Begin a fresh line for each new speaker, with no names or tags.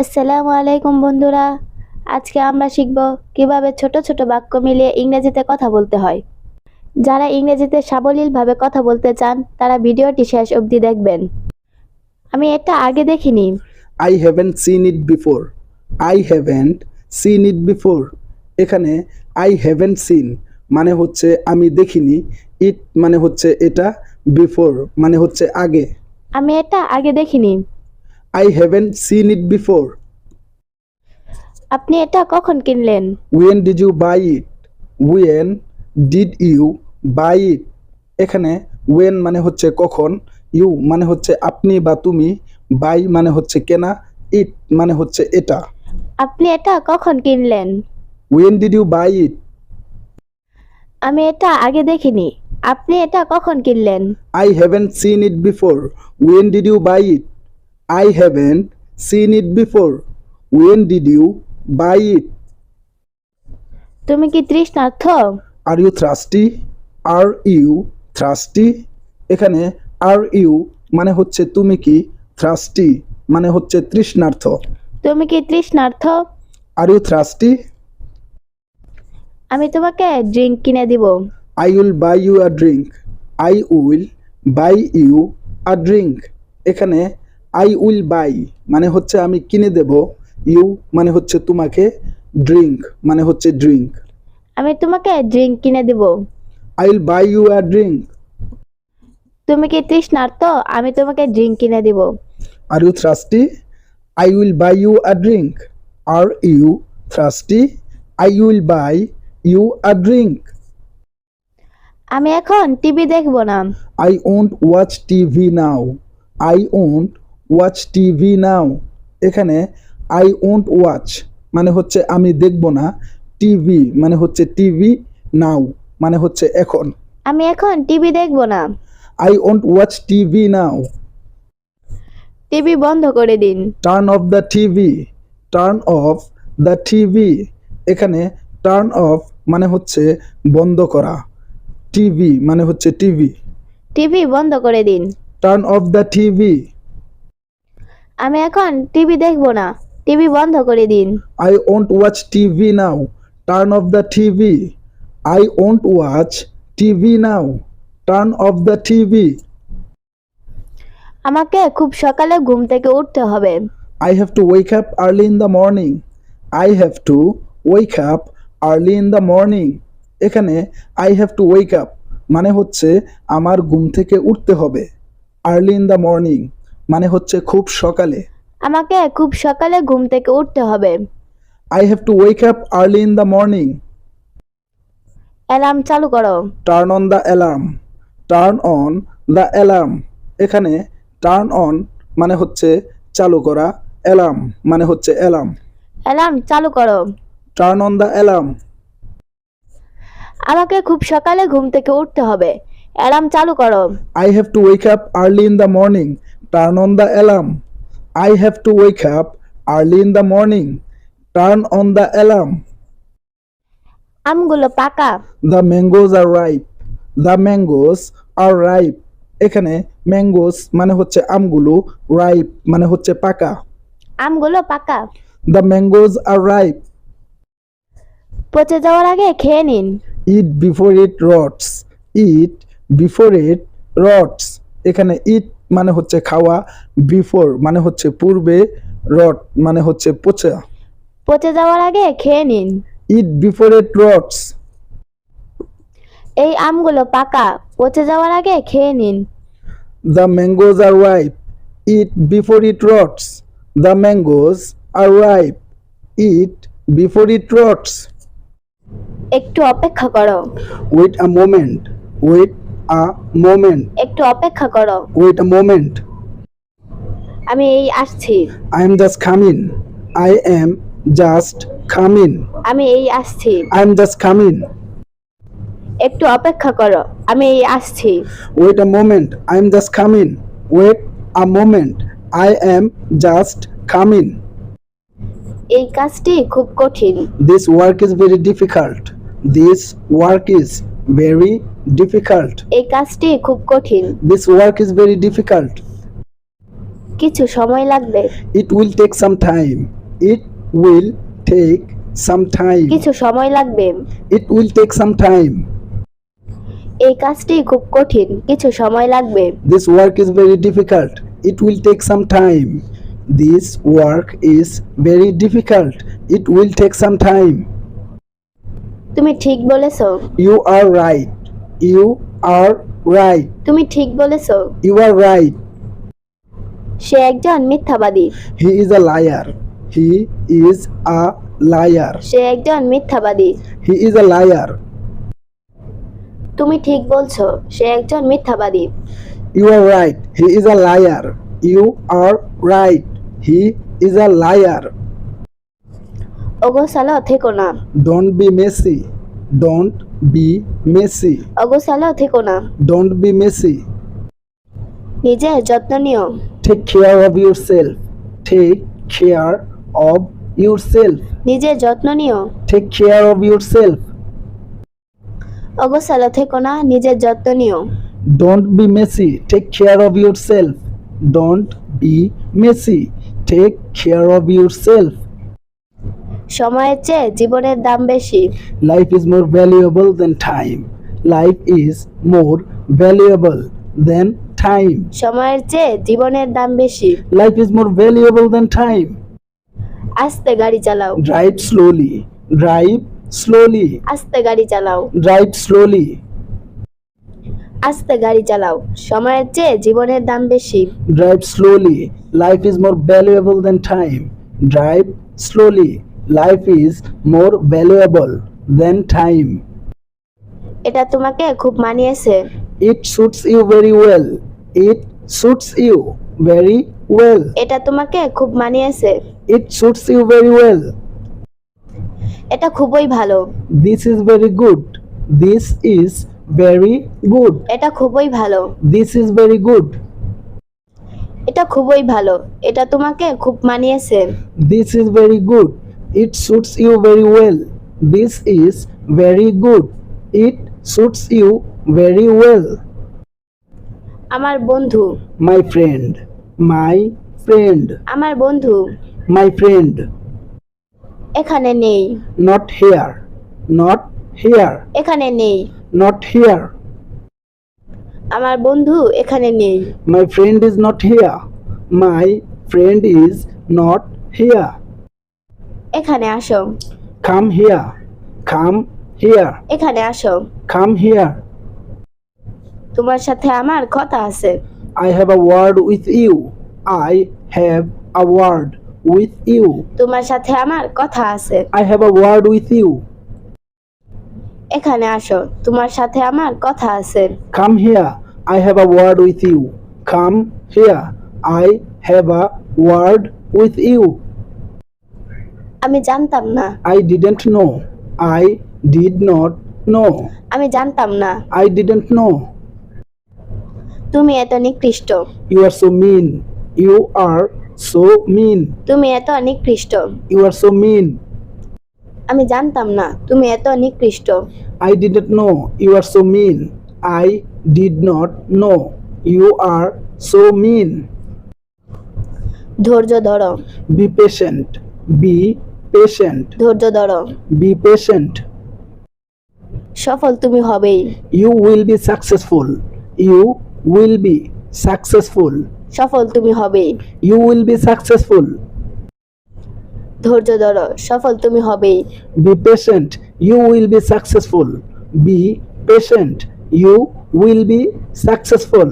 আসসালামু আলাইকুম বন্ধুরা, আজকে আমরা শিখব কিভাবে ছোট ছোট বাক্য মিলিয়ে ইংরেজিতে কথা বলতে হয়। যারা ইংরেজিতে সাবলীলভাবে কথা বলতে চান তারা ভিডিওটি শেষ অবধি দেখবেন। আমি এটা আগে দেখিনি।
I haven't seen it before. I haven't seen it before. এখানে I haven't seen মানে হচ্ছে আমি দেখিনি, it মানে হচ্ছে এটা, before মানে হচ্ছে আগে।
আমি এটা আগে দেখিনি।
I haven't seen it before.
আপনি এটা কখন কিনলেন?
When did you buy it? When did you buy it? এখানে when মানে হচ্ছে কখন, you মানে হচ্ছে আপনি বা তুমি, buy মানে হচ্ছে কেনা, it মানে হচ্ছে এটা।
আপনি এটা কখন কিনলেন?
When did you buy it?
আমি এটা আগে দেখিনি। আপনি এটা কখন কিনলেন?
I haven't seen it before. When did you buy it? I haven't seen it before. When did you buy it?
তুমি কি তৃষ্ণার্ত?
Are you thirsty? Are you thirsty? এখানে are you মানে হচ্ছে তুমি কি, thirsty মানে হচ্ছে তৃষ্ণার্ত।
তুমি কি তৃষ্ণার্ত?
Are you thirsty?
আমি তোমাকে ড্রিঙ্ক কিনে দিব।
I will buy you a drink. I will buy you a drink. এখানে I will buy মানে হচ্ছে আমি কিনে দেব, you মানে হচ্ছে তোমাকে, drink মানে হচ্ছে drink.
আমি তোমাকে ড্রিঙ্ক কিনে দিব।
I will buy you a drink.
তুমি কি তৃষ্ণার্ত? আমি তোমাকে ড্রিঙ্ক কিনে দিব।
Are you thirsty? I will buy you a drink. Are you thirsty? I will buy you a drink.
আমি এখন টিভি দেখব না।
I won't watch TV now. I won't watch TV now. এখানে I won't watch মানে হচ্ছে আমি দেখব না, টিভি মানে হচ্ছে টিভি, নাও মানে হচ্ছে এখন।
আমি এখন টিভি দেখব না।
I won't watch TV now.
TV বন্ধ করে দিন।
Turn off the TV. Turn off the TV. এখানে turn off মানে হচ্ছে বন্ধ করা, টিভি মানে হচ্ছে টিভি।
টিভি বন্ধ করে দিন।
Turn off the TV.
আমি এখন টিভি দেখব না। টিভি বন্ধ করে দিন।
I won't watch TV now. Turn off the TV. I won't watch TV now. Turn off the TV.
আমাকে খুব সকালে ঘুম থেকে উঠতে হবে।
I have to wake up early in the morning. I have to wake up early in the morning. এখানে I have to wake up মানে হচ্ছে আমার ঘুম থেকে উঠতে হবে, early in the morning মানে হচ্ছে খুব সকালে।
আমাকে খুব সকালে ঘুম থেকে উঠতে হবে।
I have to wake up early in the morning.
Alarm চালু করো।
Turn on the alarm. Turn on the alarm. এখানে turn on মানে হচ্ছে চালু করা, alarm মানে হচ্ছে অ্যালার্ম।
অ্যালার্ম চালু করো।
Turn on the alarm.
আমাকে খুব সকালে ঘুম থেকে উঠতে হবে। অ্যালার্ম চালু করো।
I have to wake up early in the morning. Turn on the alarm. I have to wake up early in the morning. Turn on the alarm.
আমগুলো পাকা।
The mangoes are ripe. The mangoes are ripe. এখানে mangoes মানে হচ্ছে আমগুলো, ripe মানে হচ্ছে পাকা।
আমগুলো পাকা।
The mangoes are ripe.
পচে যাওয়ার আগে খেয়ে নিন।
Eat before it rots. Eat before it rots. এখানে eat মানে হচ্ছে খাওয়া, before মানে হচ্ছে পূর্বে, rot মানে হচ্ছে পচা।
পচে যাওয়ার আগে খেয়ে নিন।
Eat before it rots.
এই আমগুলো পাকা। পচে যাওয়ার আগে খেয়ে নিন।
The mangoes are ripe. Eat before it rots. The mangoes are ripe. Eat before it rots.
একটু অপেক্ষা করো।
Wait a moment. Wait a moment.
একটু অপেক্ষা করো।
Wait a moment.
আমি এই আসছি।
I am just coming. I am just coming.
আমি এই আসছি।
I am just coming.
একটু অপেক্ষা করো। আমি এই আসছি।
Wait a moment. I am just coming. Wait a moment. I am just coming.
এই কাজটি খুব কঠিন।
This work is very difficult. This work is very difficult.
এই কাজটি খুব কঠিন।
This work is very difficult.
কিছু সময় লাগবে।
It will take some time. It will take some time.
কিছু সময় লাগবে।
It will take some time.
এই কাজটি খুব কঠিন, কিছু সময় লাগবে।
This work is very difficult. It will take some time. This work is very difficult. It will take some time.
তুমি ঠিক বলেছো।
You are right. You are right.
তুমি ঠিক বলেছো।
You are right.
সে একজন মিথ্যাবাদী।
He is a liar. He is a liar.
সে একজন মিথ্যাবাদী।
He is a liar.
তুমি ঠিক বলছো, সে একজন মিথ্যাবাদী।
You are right. He is a liar. You are right. He is a liar.
অগোছালো থেকো না।
Don't be messy. Don't be messy.
অগোছালো থেকো না।
Don't be messy.
নিজের যত্ন নিও।
Take care of yourself. Take care of yourself.
নিজের যত্ন নিও।
Take care of yourself.
অগোছালো থেকো না, নিজের যত্ন নিও।
Don't be messy. Take care of yourself. Don't be messy. Take care of yourself.
সময়ের চেয়ে জীবনের দাম বেশি।
Life is more valuable than time. Life is more valuable than time.
সময়ের চেয়ে জীবনের দাম বেশি।
Life is more valuable than time.
আস্তে গাড়ি চালাও।
Drive slowly. Drive slowly.
আস্তে গাড়ি চালাও।
Drive slowly.
আস্তে গাড়ি চালাও। সময়ের চেয়ে জীবনের দাম বেশি।
Drive slowly. Life is more valuable than time. Drive slowly. Life is more valuable than time.
এটা তোমাকে খুব মানিয়েছে।
It suits you very well. It suits you very well.
এটা তোমাকে খুব মানিয়েছে।
It suits you very well.
এটা খুবই ভালো।
This is very good. This is very good.
এটা খুবই ভালো।
This is very good.
এটা খুবই ভালো। এটা তোমাকে খুব মানিয়েছে।
This is very good. It suits you very well. This is very good. It suits you very well.
আমার বন্ধু।
My friend. My friend.
আমার বন্ধু।
My friend.
এখানে নেই।
Not here. Not here.
এখানে নেই।
Not here.
আমার বন্ধু এখানে নেই।
My friend is not here. My friend is not here.
এখানে আসো।
Come here. Come here.
এখানে আসো।
Come here.
তোমার সাথে আমার কথা আছে।
I have a word with you. I have a word with you.
তোমার সাথে আমার কথা আছে।
I have a word with you.
এখানে আসো। তোমার সাথে আমার কথা আছে।
Come here. I have a word with you. Come here. I have a word with you.
আমি জানতাম না।
I didn't know. I did not know.
আমি জানতাম না।
I didn't know.
তুমি এত নিকৃষ্ট।
You are so mean. You are so mean.
তুমি এত নিকৃষ্ট।
You are so mean.
আমি জানতাম না। তুমি এত নিকৃষ্ট।
I didn't know. You are so mean. I did not know. You are so mean.
ধৈর্য ধরো।
Be patient. Be patient.
ধৈর্য ধরো।
Be patient.
সফল তুমি হবেই।
You will be successful. You will be successful.
সফল তুমি হবেই।
You will be successful.
ধৈর্য ধরো। সফল তুমি হবেই।
Be patient. You will be successful. Be patient. You will be successful.